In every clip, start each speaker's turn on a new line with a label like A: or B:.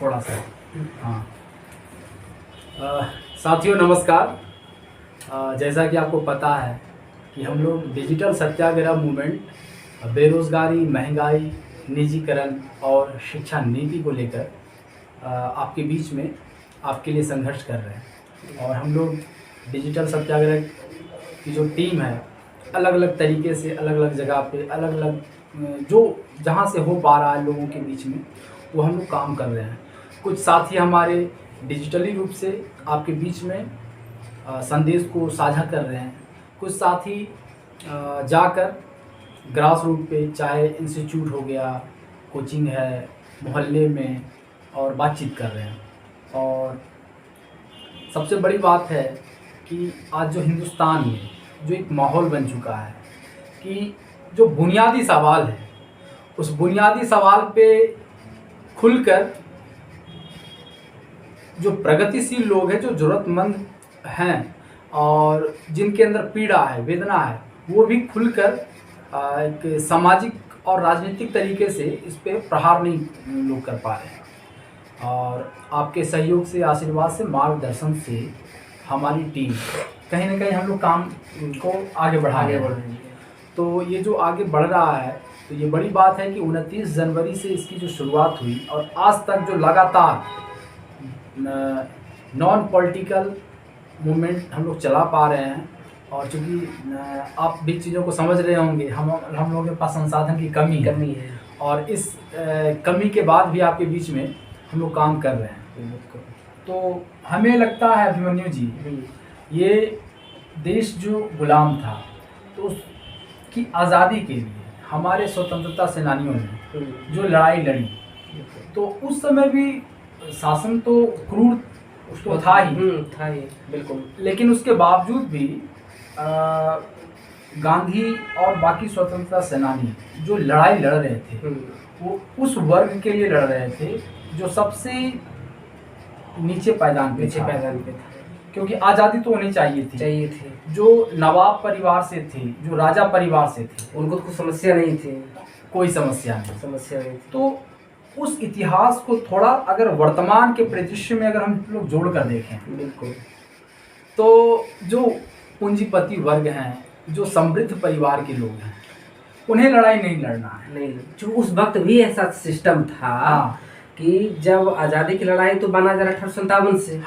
A: थोड़ा सा। हाँ साथियों नमस्कार। जैसा कि आपको पता है कि हम लोग डिजिटल सत्याग्रह मूवमेंट बेरोज़गारी, महंगाई, निजीकरण और शिक्षा नीति को लेकर आपके बीच में आपके लिए संघर्ष कर रहे हैं। और हम लोग डिजिटल सत्याग्रह की जो टीम है अलग अलग तरीके से अलग अलग जगह पे अलग अलग जो जहाँ से हो पा रहा है लोगों के बीच में वो हम लोग काम कर रहे हैं। कुछ साथी हमारे डिजिटली रूप से आपके बीच में संदेश को साझा कर रहे हैं, कुछ साथी जाकर ग्रास रूट पे चाहे इंस्टीट्यूट हो गया, कोचिंग है, मोहल्ले में और बातचीत कर रहे हैं। और सबसे बड़ी बात है कि आज जो हिंदुस्तान में जो एक माहौल बन चुका है कि जो बुनियादी सवाल है उस बुनियादी सवाल पे खुलकर जो प्रगतिशील लोग हैं, जो ज़रूरतमंद हैं और जिनके अंदर पीड़ा है, वेदना है, वो भी खुलकर एक सामाजिक और राजनीतिक तरीके से इस पे प्रहार नहीं लोग कर पा रहे हैं। और आपके सहयोग से, आशीर्वाद से, मार्गदर्शन से हमारी टीम कहीं ना कहीं हम लोग काम को आगे बढ़ा रहे हैं। तो ये जो आगे बढ़ रहा है तो ये बड़ी बात है कि 29 जनवरी से इसकी जो शुरुआत हुई और आज तक जो लगातार नॉन पॉलिटिकल मूवमेंट हम लोग चला पा रहे हैं। और चूँकि आप भी चीज़ों को समझ रहे होंगे, हम लोगों के पास संसाधन की कमी है और इस कमी के बाद भी आपके बीच में हम लोग काम कर रहे हैं। तो हमें लगता है अभिमन्यु जी, ये देश जो गुलाम था तो उसकी आज़ादी के लिए हमारे स्वतंत्रता सेनानियों ने जो लड़ाई लड़ी तो उस समय भी शासन तो क्रूर तो था ही बिल्कुल, लेकिन उसके बावजूद भी गांधी और बाकी स्वतंत्रता सेनानी जो लड़ाई लड़ रहे थे वो उस वर्ग के लिए लड़ रहे थे जो सबसे नीचे पायदान पे था। क्योंकि आज़ादी तो होनी चाहिए थी। जो नवाब परिवार से थे, जो राजा परिवार से थे,
B: उनको तो कोई समस्या नहीं थी,
A: कोई समस्या नहीं। तो उस इतिहास को थोड़ा अगर वर्तमान के परिदृश्य में अगर हम लोग जोड़ कर देखें
B: बिल्कुल,
A: तो जो पूंजीपति वर्ग हैं, जो समृद्ध परिवार के लोग हैं, उन्हें लड़ाई नहीं लड़ना है।
B: नहीं, जो उस वक्त भी ऐसा सिस्टम था कि जब आज़ादी की लड़ाई तो बना जा रहा 1857 से,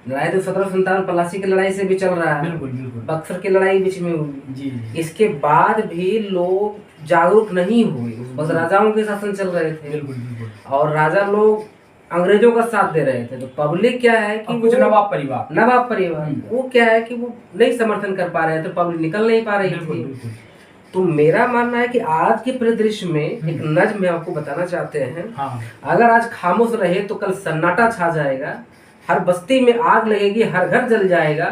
B: लड़ाई तो 1757 पलासी की लड़ाई से भी चल रहा है,
A: बिल्कुल
B: बक्सर की लड़ाई बीच में हुई
A: जी।
B: इसके बाद भी लोग जागरूक नहीं हुए, बस राजाओं के शासन चल रहे थे।
A: बिल्कुल।
B: और राजा लोग अंग्रेजों का साथ दे रहे थे। तो पब्लिक क्या है कि
A: कुछ नवाब परिवार
B: वो क्या है कि वो नहीं समर्थन कर पा रहे थे, पब्लिक निकल नहीं पा रही थी। तो मेरा मानना है कि आज के परिदृश्य में एक नज़्म में आपको बताना चाहते हैं। अगर आज खामोश रहे तो कल सन्नाटा छा जाएगा, हर बस्ती में आग लगेगी, हर घर जल जाएगा,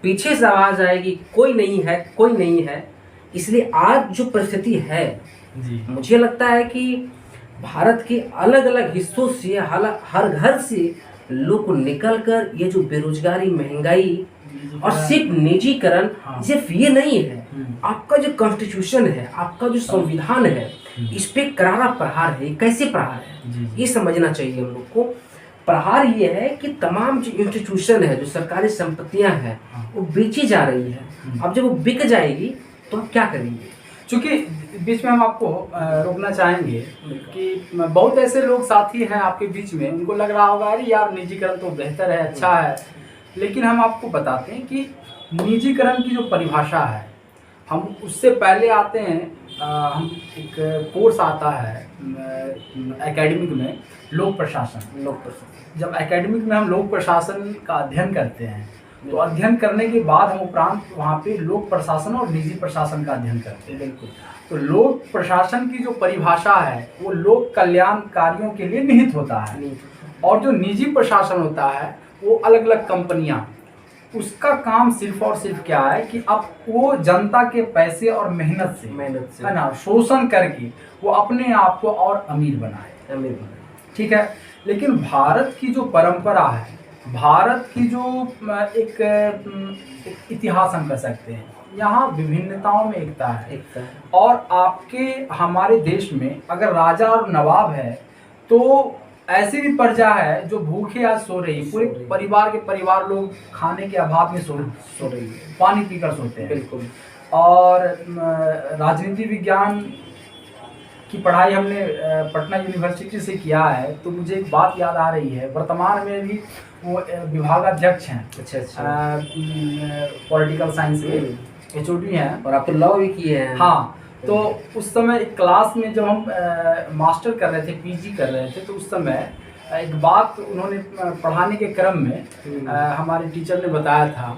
B: पीछे से आवाज आएगी कोई नहीं है। इसलिए आज जो परिस्थिति है मुझे लगता है कि भारत के अलग अलग हिस्सों से हर घर से लोग निकल कर ये जो बेरोजगारी, महंगाई और सिर्फ निजीकरण, सिर्फ ये नहीं है, आपका जो कॉन्स्टिट्यूशन है, आपका जो संविधान है, इस पे करारा प्रहार है। कैसे प्रहार है ये समझना चाहिए हम लोग को। प्रहार ये है कि तमाम जो इंस्टीट्यूशन है, जो सरकारी संपत्तियां हैं, वो बेची जा रही है। अब जब वो बिक जाएगी तो आप क्या करेंगे?
A: चूँकि बीच में हम आपको रोकना चाहेंगे कि बहुत ऐसे लोग साथी हैं आपके बीच में, उनको लग रहा होगा अरे यार निजीकरण तो बेहतर है, अच्छा है, लेकिन हम आपको बताते हैं कि निजीकरण की जो परिभाषा है, हम उससे पहले आते हैं। हम एक कोर्स आता है एकेडमिक में, लोक प्रशासन। जब एकेडमिक में हम लोक प्रशासन का अध्ययन करते हैं तो अध्ययन करने के बाद हम उपरांत वहाँ पे लोक प्रशासन और निजी प्रशासन का अध्ययन करते हैं।
B: बिल्कुल।
A: तो लोक प्रशासन की जो परिभाषा है वो लोक कल्याण कार्यों के लिए निहित होता है, और जो निजी प्रशासन होता है वो अलग अलग कंपनियां, उसका काम सिर्फ और सिर्फ क्या है कि अब वो जनता के पैसे और मेहनत से है ना, शोषण करके वो अपने आप को और अमीर बनाए। ठीक है, लेकिन भारत की जो परंपरा है, भारत की जो एक इतिहास हम कह सकते हैं, यहाँ विभिन्नताओं में एकता है। और आपके हमारे देश में अगर राजा और नवाब है तो ऐसी भी प्रजा है जो भूखे आज सो रही है, पूरे परिवार के परिवार लोग खाने के अभाव में सो रही है, पानी पीकर सोते हैं।
B: बिल्कुल।
A: और राजनीति विज्ञान की पढ़ाई हमने पटना यूनिवर्सिटी से किया है, तो मुझे एक बात याद आ रही है, वर्तमान में भी वो विभागाध्यक्ष हैं।
B: अच्छा।
A: पॉलिटिकल साइंस के HOD हैं।
B: और आप तो लॉ भी किए हैं।
A: हाँ, तो उस समय एक क्लास में जब हम मास्टर कर रहे थे, PG कर रहे थे, तो उस समय एक बात उन्होंने पढ़ाने के क्रम में हमारे टीचर ने बताया था,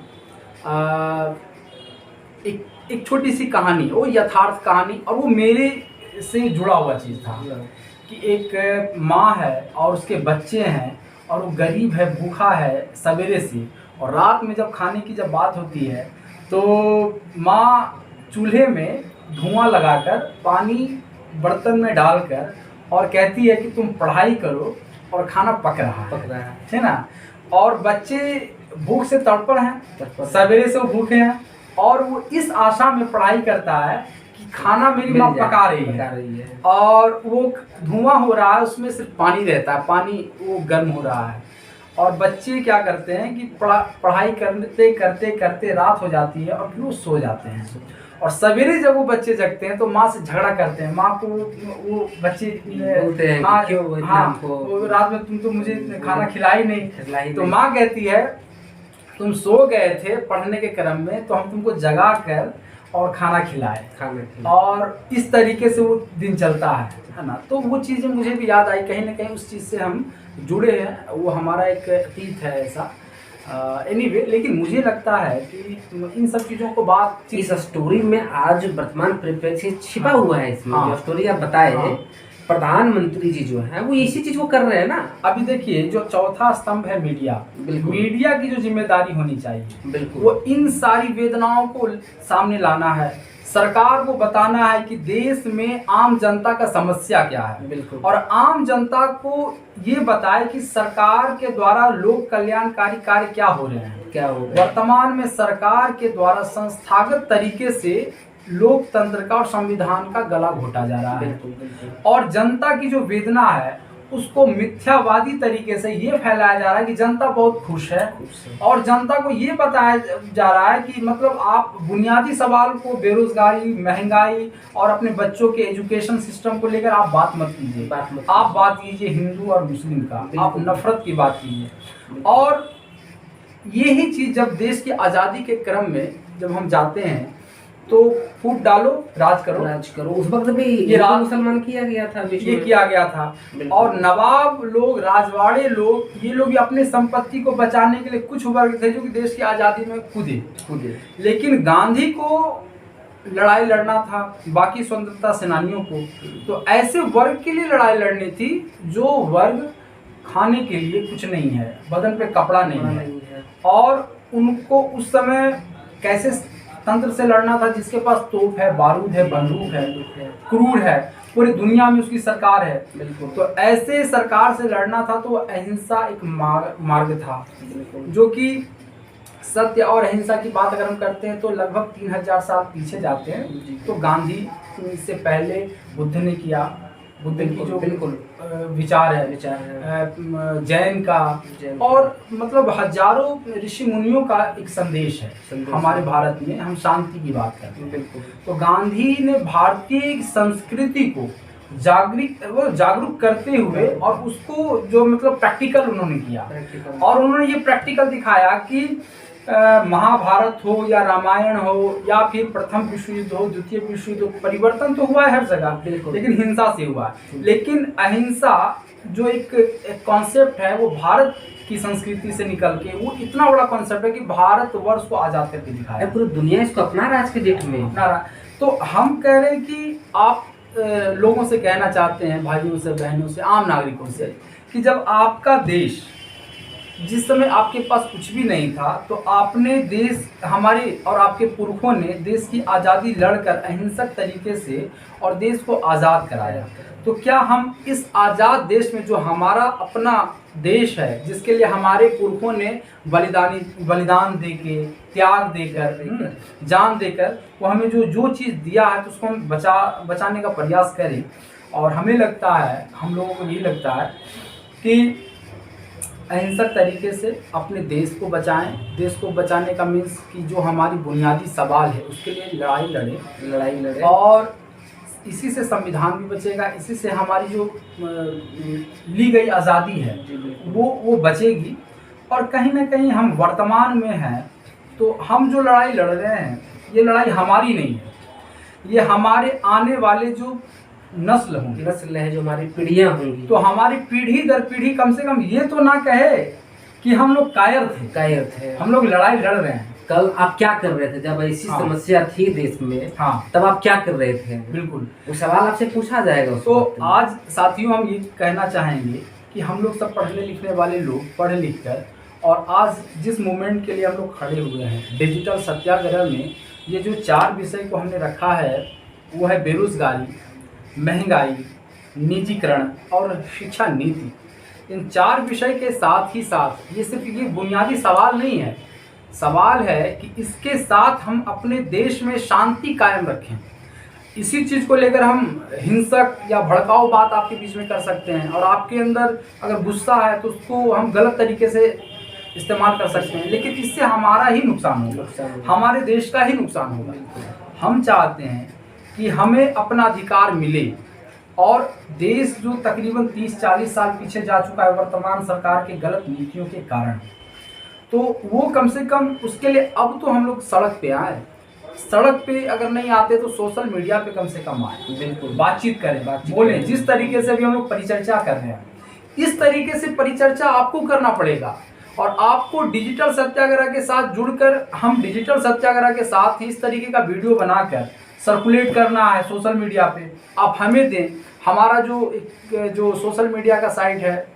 A: एक छोटी सी कहानी, वो यथार्थ कहानी, और वो मेरे से जुड़ा हुआ चीज़ था कि एक माँ है और उसके बच्चे हैं, और वो गरीब है, भूखा है सवेरे से, और रात में जब खाने की जब बात होती है तो माँ चूल्हे में धुआं लगाकर पानी बर्तन में डालकर और कहती है कि तुम पढ़ाई करो, और खाना पक रहा है ना। और बच्चे भूख से तड़पड़ हैं, सवेरे से वो भूखे हैं, और वो इस आशा में पढ़ाई करता है कि खाना मेरी माँ पका रही है, और वो धुआं हो रहा है, उसमें सिर्फ पानी रहता है, पानी वो गर्म हो रहा है। और बच्चे क्या करते हैं कि पढ़ाई करते करते करते रात हो जाती है, और फिर वो सो जाते हैं, और सवेरे जब वो बच्चे जगते हैं तो माँ से झगड़ा करते हैं। माँ को वो बच्चे बोलते हैं, हाँ, वो रात में तुम तो मुझे खाना खिलाई नहीं। तो माँ कहती है तुम सो गए थे पढ़ने के क्रम में, तो हम तुमको जगा कर और खाना खिलाए। और इस तरीके से वो दिन चलता है ना। तो वो चीज़ें मुझे भी याद आई, कहीं ना कहीं उस चीज़ से हम जुड़े हैं, वो हमारा एक अतीत है ऐसा। एनीवे, लेकिन मुझे लगता है कि इन सब चीज़ों को बात
B: इस स्टोरी में आज वर्तमान परिप्रेक्ष्य छिपा हुआ है इसमें। जो स्टोरी आप बताए, प्रधानमंत्री जी जो है वो इसी चीज को कर रहे हैं ना।
A: अभी देखिए, जो चौथा स्तंभ है मीडिया, मीडिया की जो जिम्मेदारी होनी चाहिए, बिल्कुल, वो इन सारी वेदनाओं को सामने लाना है, सरकार को बताना है कि देश में आम जनता का समस्या क्या है, बिल्कुल, और आम जनता को ये बताए कि सरकार के द्वारा लोक कल्याणकारी कार्य क्या हो रहे हैं, क्या हो रहे हैं। वर्तमान में सरकार के द्वारा संस्थागत तरीके से लोकतंत्र का और संविधान का गला घोटा जा रहा है, और जनता की जो वेदना है उसको मिथ्यावादी तरीके से ये फैलाया जा रहा है कि जनता बहुत खुश है, और जनता को ये बताया जा रहा है कि मतलब आप बुनियादी सवाल को, बेरोजगारी, महंगाई और अपने बच्चों के एजुकेशन सिस्टम को लेकर आप बात मत कीजिए, आप बात कीजिए हिंदू और मुस्लिम का, आप नफरत की बात कीजिए। और यही चीज़ जब देश की आज़ादी के क्रम में जब हम जाते हैं तो फूट डालो, राज करो। उस वक्त भी ये राज मुसलमान किया गया था, ये किया गया था। और नवाब लोग, राजवाड़े लोग, ये लोग अपने संपत्ति को बचाने के लिए कुछ वर्ग थे जो कि देश की आज़ादी में कूदे। लेकिन गांधी को लड़ाई लड़ना था, बाकी स्वतंत्रता सेनानियों को तो ऐसे वर्ग के लिए लड़ाई लड़नी थी जो वर्ग खाने के लिए कुछ नहीं है, बदन पे कपड़ा नहीं है, और उनको उस समय कैसे तंत्र से लड़ना था, जिसके पास तोप है, बारूद है, बंदूक है, क्रूर है, पूरी दुनिया में उसकी सरकार है, बिल्कुल। तो ऐसे सरकार से लड़ना था, तो अहिंसा एक मार्ग था, जो कि सत्य और अहिंसा की बात अगर हम करते हैं तो लगभग 3000 साल पीछे जाते हैं। तो गांधी से पहले बुद्ध ने किया, बुद्ध की जो बिल्कुल विचार है जैन का, और मतलब हजारों ऋषि मुनियों का एक संदेश है हमारे भारत में। हम शांति की बात करते हैं, बिल्कुल। तो गांधी ने भारतीय संस्कृति को जागरूक करते हुए, और उसको जो मतलब प्रैक्टिकल उन्होंने किया, और उन्होंने ये प्रैक्टिकल दिखाया कि महाभारत हो या रामायण हो या फिर प्रथम विश्व युद्ध हो, द्वितीय विश्व युद्ध हो, परिवर्तन तो हुआ है हर जगह, लेकिन हिंसा से हुआ। लेकिन अहिंसा जो एक कॉन्सेप्ट है वो भारत की संस्कृति से निकल के वो इतना बड़ा कॉन्सेप्ट है कि भारत वर्ष को आजाद करके दिखाया,
B: पूरी दुनिया इसको अपना रहा आज के डेट में
A: अपना रहा। तो हम कह रहे हैं कि आप लोगों से कहना चाहते हैं, भाइयों से, बहनों से, आम नागरिकों से, कि जब आपका देश, जिस समय आपके पास कुछ भी नहीं था, तो आपने देश, हमारे और आपके पुरखों ने देश की आज़ादी लड़कर अहिंसक तरीके से और देश को आज़ाद कराया। तो क्या हम इस आज़ाद देश में, जो हमारा अपना देश है, जिसके लिए हमारे पुरखों ने बलिदान देके, त्याग देकर, जान देकर, वो हमें जो चीज़ दिया है, तो उसको हम बचाने का प्रयास करें। और हमें लगता है, हम लोगों को ये लगता है कि अहिंसक तरीके से अपने देश को बचाएं। देश को बचाने का मीन्स कि जो हमारी बुनियादी सवाल है उसके लिए लड़ाई लड़ें और इसी से संविधान भी बचेगा, इसी से हमारी जो ली गई आज़ादी है वो बचेगी। और कहीं ना कहीं हम वर्तमान में हैं तो हम जो लड़ाई लड़ रहे हैं ये लड़ाई हमारी नहीं है, ये हमारे आने वाले जो नस्ल
B: है, जो हमारी पीढ़ियां होंगी,
A: तो हमारी पीढ़ी दर पीढ़ी कम से कम ये तो ना कहे कि हम लोग कायर थे, हम लोग लड़ाई लड़ रहे हैं।
B: कल आप क्या कर रहे थे जब ऐसी समस्या थी देश में? तब आप क्या कर रहे थे?
A: बिल्कुल,
B: वो सवाल आपसे पूछा जाएगा।
A: तो आज साथियों हम ये कहना चाहेंगे कि हम लोग सब पढ़ने लिखने वाले लोग पढ़ लिख कर और आज जिस मूवमेंट के लिए हम लोग खड़े हुए हैं डिजिटल सत्याग्रह में, ये जो 4 विषय को हमने रखा है वो है बेरोजगारी, महंगाई, निजीकरण और शिक्षा नीति। इन 4 विषय के साथ ही साथ ये सिर्फ ये बुनियादी सवाल नहीं है, सवाल है कि इसके साथ हम अपने देश में शांति कायम रखें। इसी चीज़ को लेकर हम हिंसक या भड़काऊ बात आपके बीच में कर सकते हैं और आपके अंदर अगर गुस्सा है तो उसको हम गलत तरीके से इस्तेमाल कर सकते हैं, लेकिन इससे हमारा ही नुकसान होगा, हमारे देश का ही नुकसान होगा। हम चाहते हैं कि हमें अपना अधिकार मिले और देश जो तकरीबन 30-40 साल पीछे जा चुका है वर्तमान सरकार के गलत नीतियों के कारण, तो वो कम से कम उसके लिए अब तो हम लोग सड़क पे आए। सड़क पे अगर नहीं आते तो सोशल मीडिया पे कम से कम आए, बिल्कुल बातचीत करें, बोलें। जिस तरीके से भी हम लोग परिचर्चा कर रहे हैं इस तरीके से परिचर्चा आपको करना पड़ेगा और आपको डिजिटल सत्याग्रह के साथ जुड़कर हम डिजिटल सत्याग्रह के साथ ही इस तरीके का वीडियो बनाकर सर्कुलेट करना है सोशल मीडिया पे। आप हमें दें, हमारा जो सोशल मीडिया का साइट है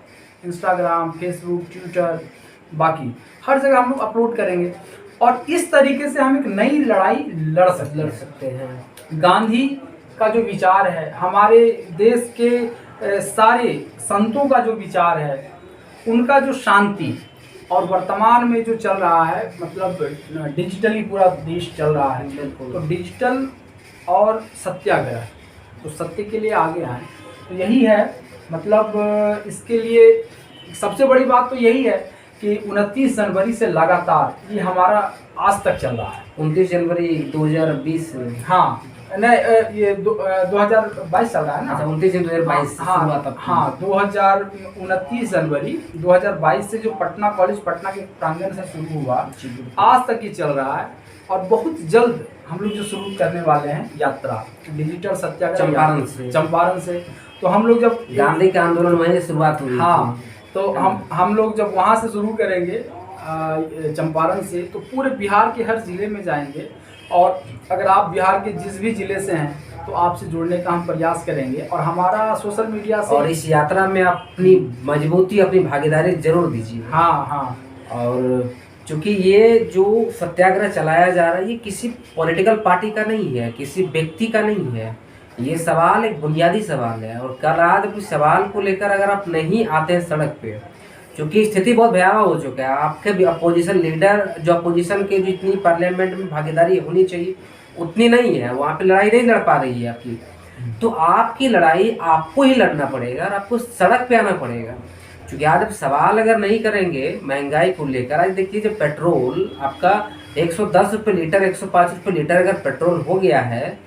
A: इंस्टाग्राम, फेसबुक, ट्विटर, बाकी हर जगह हम लोग अपलोड करेंगे और इस तरीके से हम एक नई लड़ाई लड़ सकते हैं। गांधी का जो विचार है, हमारे देश के सारे संतों का जो विचार है, उनका जो शांति और वर्तमान में जो चल रहा है, मतलब डिजिटली पूरा देश चल रहा है, तो डिजिटल और सत्याग्रह, तो सत्य के लिए आगे आए। तो यही है, मतलब इसके लिए सबसे बड़ी बात तो यही है कि 29 जनवरी से लगातार ये हमारा आज तक चल रहा है।
B: 29 जनवरी 2020,
A: हाँ नहीं ये 2022 चल रहा है ना।
B: 29 जनवरी 2022
A: हाँ 29 जनवरी 2022 से जो पटना कॉलेज पटना के प्रांगण से शुरू हुआ आज तक ये चल रहा है और बहुत जल्द हम लोग जो शुरू करने वाले हैं यात्रा डिजिटल सत्याग्रह चंपारण से। तो हम लोग जब
B: गांधी के आंदोलन वहीं शुरुआत हुई,
A: हाँ, तो हम लोग जब वहाँ से शुरू करेंगे चंपारण से, तो पूरे बिहार के हर ज़िले में जाएंगे और अगर आप बिहार के जिस भी ज़िले से हैं तो आपसे जुड़ने का हम प्रयास करेंगे और हमारा सोशल मीडिया से।
B: और इस यात्रा में अपनी मजबूती, अपनी भागीदारी जरूर दीजिए।
A: हाँ।
B: और चूँकि ये जो सत्याग्रह चलाया जा रहा है ये किसी पॉलिटिकल पार्टी का नहीं है, किसी व्यक्ति का नहीं है, ये सवाल एक बुनियादी सवाल है। और कल रात उस सवाल को लेकर अगर आप नहीं आते हैं सड़क पे, क्योंकि स्थिति बहुत भयावह हो चुका है, आपके भी अपोजिशन लीडर जो अपोजिशन के जितनी पार्लियामेंट में भागीदारी होनी चाहिए उतनी नहीं है, वहाँ पे लड़ाई नहीं लड़ पा रही है आपकी। तो आपकी लड़ाई आपको ही लड़ना पड़ेगा और आपको सड़क पे आना पड़ेगा। क्योंकि आज अब सवाल अगर नहीं करेंगे महंगाई को लेकर, आज देखिए जब पेट्रोल आपका 110 रुपये लीटर, 105 रुपये लीटर अगर पेट्रोल हो गया है,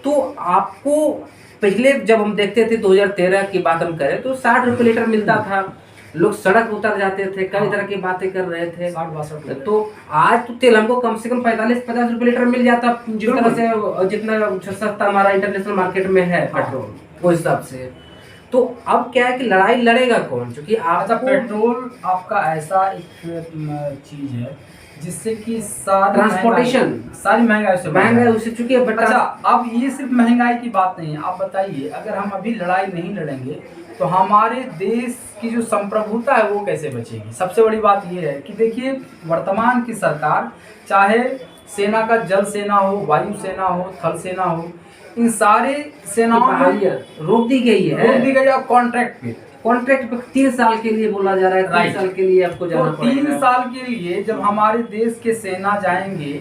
B: तो आपको पहले जब हम देखते थे 2013 की बात हम करें तो 60 रुपये लीटर मिलता था, लोग सड़क उतर जाते थे, कई तरह की बातें कर रहे थे।
A: 60-62
B: तो आज तो तेल हमको कम से कम 45-50 रुपये लीटर मिल जाता, जिस तरह से जितना सस्ता हमारा इंटरनेशनल मार्केट में है पेट्रोल उस हिसाब से। तो अब क्या है कि लड़ाई लड़ेगा कौन? क्योंकि
A: पेट्रोल आपका ऐसा एक चीज है जिससे कि
B: ट्रांसपोर्टेशन सारी महंगाई उससे चुकी है।
A: अच्छा, अब ये सिर्फ महंगाई की बात नहीं है। आप बताइए, अगर हम अभी लड़ाई नहीं लड़ेंगे तो हमारे देश की जो संप्रभुता है वो कैसे बचेगी? सबसे बड़ी बात ये है कि देखिए वर्तमान की सरकार, चाहे सेना का जल सेना हो, वायु सेना हो, थल सेना हो, इन सारे सेनाओं में
B: रोक दी गई है
A: कॉन्ट्रैक्ट पे
B: 3 साल के लिए बोला जा रहा है। 3 साल के लिए आपको जाना पड़ेगा।
A: 3 साल के लिए जब हमारे देश के सेना जाएंगे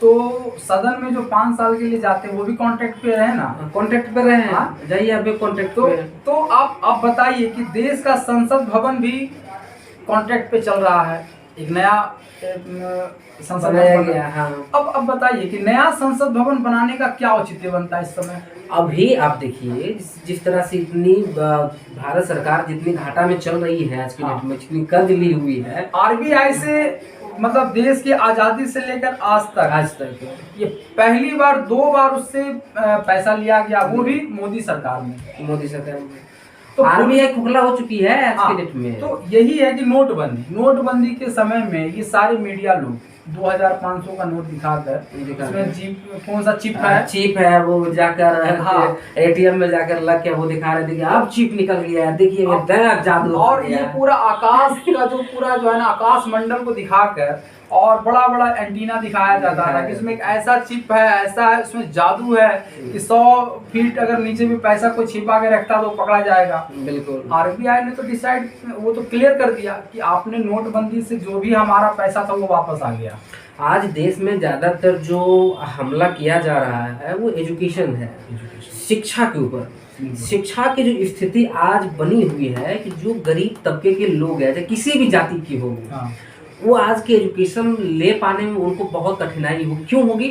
A: तो सदन में जो 5 साल के लिए जाते हैं वो भी कॉन्ट्रैक्ट पे रहे ना,
B: कॉन्ट्रैक्ट पे रहे हैं, जाइए अभी कॉन्ट्रैक्ट पे।
A: तो आप बताइए कि देश का संसद भवन भी कॉन्ट्रैक्ट पे चल रहा है, एक नया संसद भवन
B: गया। हाँ।
A: अब बताइए कि नया संसद भवन बनाने का क्या औचित्य बनता है इस समय?
B: अभी आप देखिए जिस तरह से इतनी भारत सरकार जितनी घाटा में चल रही है आज की डेट में, जितनी कर्ज ली हुई है
A: आरबीआई से, मतलब देश की आजादी से लेकर आज तक ये पहली बार 2 बार उससे पैसा लिया गया, वो भी मोदी सरकार में।
B: तो आरबीआई खुखला हो चुकी है आज के डेट में।
A: तो यही है कि नोटबंदी के समय में ये सारे मीडिया लोग 2500 का नोट दिखाकर इसमें कौन सा चिप है वो जाकर एटीएम में जाकर लग के वो दिखा रहे थे कि अब चिप निकल गया है, देखिए ये जादू। और ये पूरा आकाश का जो है ना, आकाश मंडल को दिखाकर और बड़ा बड़ा एंटीना दिखाया जाता था कि इसमें एक ऐसा चिप है, ऐसा है, इसमें जादू है कि 100 फीट अगर नीचे भी पैसा कोई छिपा के रखता तो पकड़ा जाएगा। बिल्कुल। आरबीआई ने तो वो तो क्लियर कर दिया कि आपने नोटबंदी से जो भी हमारा पैसा था वो वापस आ गया।
B: आज देश में ज्यादातर जो हमला किया जा रहा है वो एजुकेशन है, शिक्षा के ऊपर। शिक्षा की जो स्थिति आज बनी हुई है कि जो गरीब तबके के लोग हैं, किसी भी जाति की होगी, वो आज के एजुकेशन ले पाने में उनको बहुत कठिनाई होगी। क्यों होगी?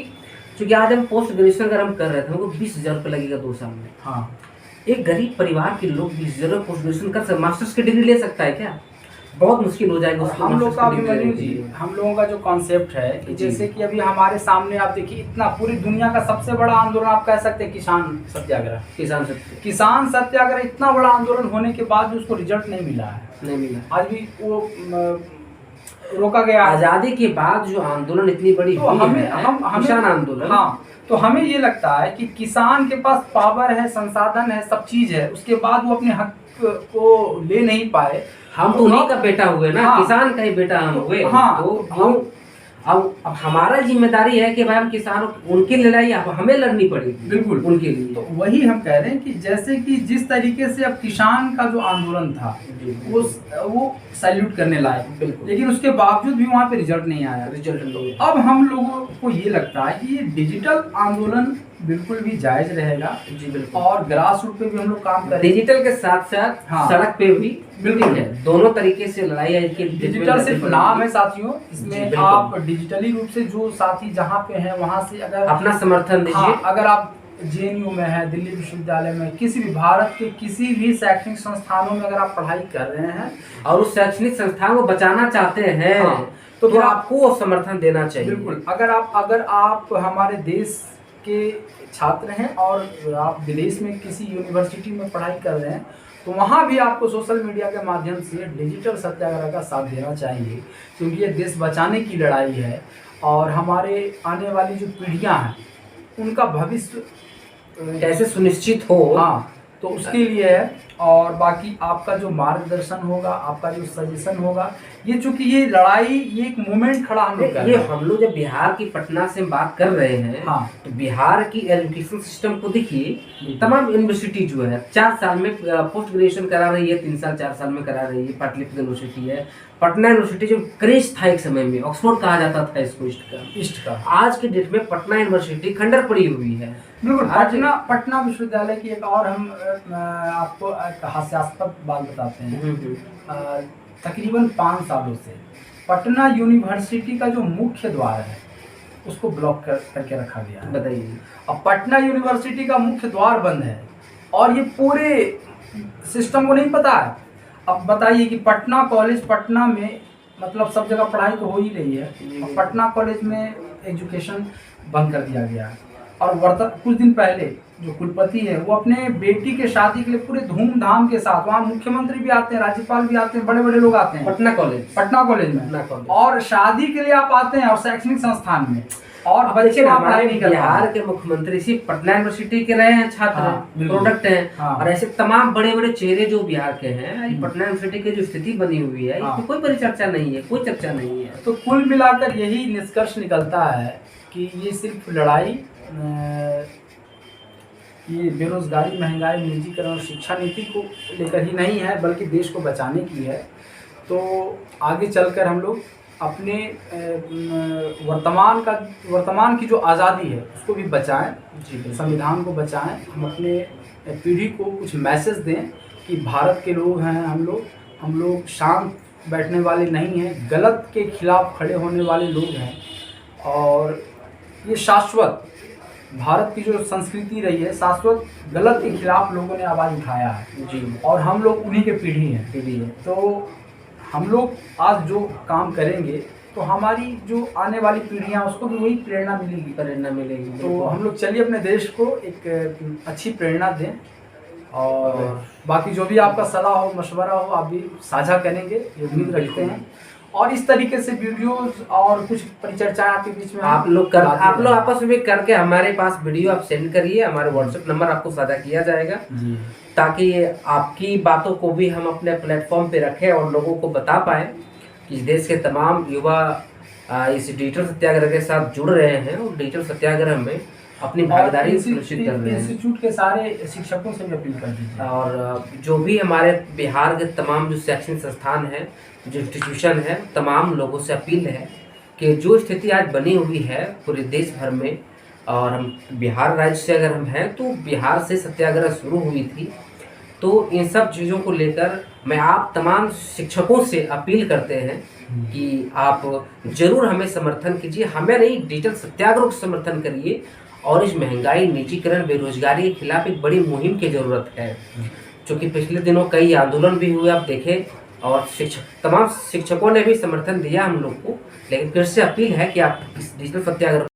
B: क्योंकि आज हम पोस्ट ग्रेजुएशन अगर हम कर रहे थे, हमको 20,000 रुपये लगेगा 2 साल में। हाँ। एक गरीब परिवार के लोग 20,000 पोस्ट ग्रेजुएशन कर सकते, मास्टर्स की डिग्री ले सकता है क्या? बहुत मुश्किल हो जाएगा।
A: हम लोग का हम लोगों का जो कॉन्सेप्ट है कि जैसे कि अभी हमारे सामने आप देखिए, इतना पूरी दुनिया का सबसे बड़ा आंदोलन आप कह सकते हैं किसान सत्याग्रह इतना बड़ा आंदोलन होने के बाद भी उसको रिजल्ट नहीं मिला। आज भी वो रोका गया।
B: आजादी के बाद जो आंदोलन इतनी बड़ी
A: तो किसान आंदोलन, हाँ, तो हमें ये लगता है कि किसान के पास पावर है, संसाधन है, सब चीज है, उसके बाद वो अपने हक को ले नहीं पाए।
B: हम तो उन्हीं का बेटा हुए ना, किसान का ही बेटा हम हुए। तो अब हमारा जिम्मेदारी है कि भाई हम किसानों उनकी लड़ाई अब हमें लड़नी पड़ेगी। बिल्कुल, उनके लिए।
A: तो वही हम कह रहे हैं कि जैसे कि जिस तरीके से अब किसान का जो आंदोलन था वो सैल्यूट करने लायक, लेकिन उसके बावजूद भी वहाँ पे रिजल्ट नहीं आया। अब हम लोगों को ये लगता है कि ये डिजिटल आंदोलन बिल्कुल भी जायज रहेगा। जी बिल्कुल। और ग्रास रूट पे भी हम लोग काम करें,
B: डिजिटल के साथ साथ सड़क पे भी बिल्कुल है। दोनों तरीके से लड़ाई है।
A: डिजिटल सिर्फ नाम है साथियों, इसमें आप डिजिटली रूप से जो साथी जहाँ पे हैं वहाँ से अगर
B: अपना समर्थन दीजिए।
A: अगर आप जेएनयू में है, दिल्ली विश्वविद्यालय में, किसी भी भारत के किसी भी शैक्षणिक संस्थानों में अगर आप पढ़ाई कर रहे हैं
B: और उस शैक्षणिक संस्थान को बचाना चाहते हैं, तो फिर आपको समर्थन देना चाहिए।
A: बिल्कुल। अगर आप हमारे देश के छात्र हैं और आप विदेश में किसी यूनिवर्सिटी में पढ़ाई कर रहे हैं, तो वहाँ भी आपको सोशल मीडिया के माध्यम से डिजिटल सत्याग्रह का साथ देना चाहिए, क्योंकि ये देश बचाने की लड़ाई है और हमारे आने वाली जो पीढ़ियाँ हैं उनका भविष्य
B: कैसे सुनिश्चित हो,
A: हाँ, तो उसके लिए है। और बाकी आपका जो मार्गदर्शन होगा, आपका जो सजेशन होगा, ये चूंकि ये लड़ाई, ये एक मूवमेंट खड़ा हम लोग कर रहे हैं।
B: हम लोग जब बिहार की पटना से बात कर रहे हैं, हाँ, तो बिहार की एजुकेशन सिस्टम को देखिए। तमाम यूनिवर्सिटी जो है 4 साल में पोस्ट ग्रेजुएशन करा रही है, 3 साल 4 साल में करा रही है। पाटलिपुत्र यूनिवर्सिटी है, पटना यूनिवर्सिटी जो क्रेज था एक समय में, ऑक्सफोर्ड कहा जाता था इसको ईस्ट का। आज के डेट में पटना यूनिवर्सिटी खंडर पड़ी हुई है।
A: बिल्कुल। पटना विश्वविद्यालय की एक और हम आपको हास्यास्पद बात बताते हैं। तकरीबन 5 सालों से पटना यूनिवर्सिटी का जो मुख्य द्वार है उसको ब्लॉक करके रखा गया है।
B: बताइए।
A: अब पटना यूनिवर्सिटी का मुख्य द्वार बंद है और ये पूरे सिस्टम को नहीं पता है। अब बताइए कि पटना कॉलेज, पटना में मतलब सब जगह पढ़ाई तो हो ही रही है, पटना कॉलेज में एजुकेशन बंद कर दिया गया है। और कुछ दिन पहले जो कुलपति है वो अपने बेटी के शादी के लिए पूरे धूमधाम के साथ, वहाँ मुख्यमंत्री भी आते हैं, राज्यपाल भी आते हैं, बड़े बड़े लोग आते हैं पटना कॉलेज में, और शादी के लिए आप आते हैं और शैक्षणिक संस्थान में, और बच्चे
B: हमारे बिहार के मुख्यमंत्री सिर्फ पटना यूनिवर्सिटी के रहे हैं छात्र, प्रोडक्ट हैं। और ऐसे तमाम बड़े बड़े चेहरे जो बिहार के हैं, पटना यूनिवर्सिटी की जो स्थिति बनी हुई है, इसमें कोई परिचर्चा नहीं है, कोई चर्चा नहीं है।
A: तो कुल मिलाकर यही निष्कर्ष निकलता है कि ये सिर्फ लड़ाई ये बेरोजगारी, महंगाई, निजीकरण और शिक्षा नीति को लेकर ही नहीं है, बल्कि देश को बचाने की है। तो आगे चलकर हम लोग अपने वर्तमान की जो आज़ादी है उसको भी बचाएं, संविधान को बचाएं। हम अपने पीढ़ी को कुछ मैसेज दें कि भारत के लोग हैं हम लोग शांत बैठने वाले नहीं हैं, गलत के खिलाफ खड़े होने वाले लोग हैं। और ये शाश्वत भारत की जो संस्कृति रही है, शाश्वत गलत के खिलाफ लोगों ने आवाज़ उठाया है जी, और हम लोग उन्हीं के पीढ़ी हैं। तो हम लोग आज जो काम करेंगे तो हमारी जो आने वाली पीढ़ियां उसको भी वही प्रेरणा मिलेगी। तो हम लोग चलिए अपने देश को एक अच्छी प्रेरणा दें, और बाकी जो भी आपका सलाह हो मशवरा हो आप भी साझा करेंगे, ये उम्मीद रखते हैं। और इस तरीके से वीडियोस और कुछ परिचर्चाएं आपके बीच में
B: आप लोग आपस में करके हमारे पास वीडियो आप सेंड करिए, हमारे व्हाट्सएप नंबर आपको साझा किया जाएगा ताकि आपकी बातों को भी हम अपने प्लेटफॉर्म पे रखें और लोगों को बता पाए कि देश के तमाम युवा इस डिजिटल सत्याग्रह के साथ जुड़ रहे हैं और डिजिटल सत्याग्रह में अपनी भागीदारी सुनिश्चित कर रहे हैं।
A: इंस्टीट्यूट के सारे शिक्षकों से भी अपील कर दीजिए,
B: और जो भी हमारे बिहार के तमाम जो शैक्षणिक संस्थान है, जो इंस्टीट्यूशन है, तमाम लोगों से अपील है कि जो स्थिति आज बनी हुई है पूरे देश भर में, और हम बिहार राज्य से अगर हम हैं तो बिहार से सत्याग्रह शुरू हुई थी, तो इन सब चीज़ों को लेकर मैं आप तमाम शिक्षकों से अपील करते हैं कि आप जरूर हमें समर्थन कीजिए, हमें नहीं डिजिटल सत्याग्रह को समर्थन करिए। और इस महंगाई, निजीकरण, बेरोजगारी के खिलाफ एक बड़ी मुहिम की ज़रूरत है, क्योंकि पिछले दिनों कई आंदोलन भी हुए आप देखें, और तमाम शिक्षकों ने भी समर्थन दिया हम लोग को। लेकिन फिर से अपील है कि आप इस डिजिटल सत्याग्रह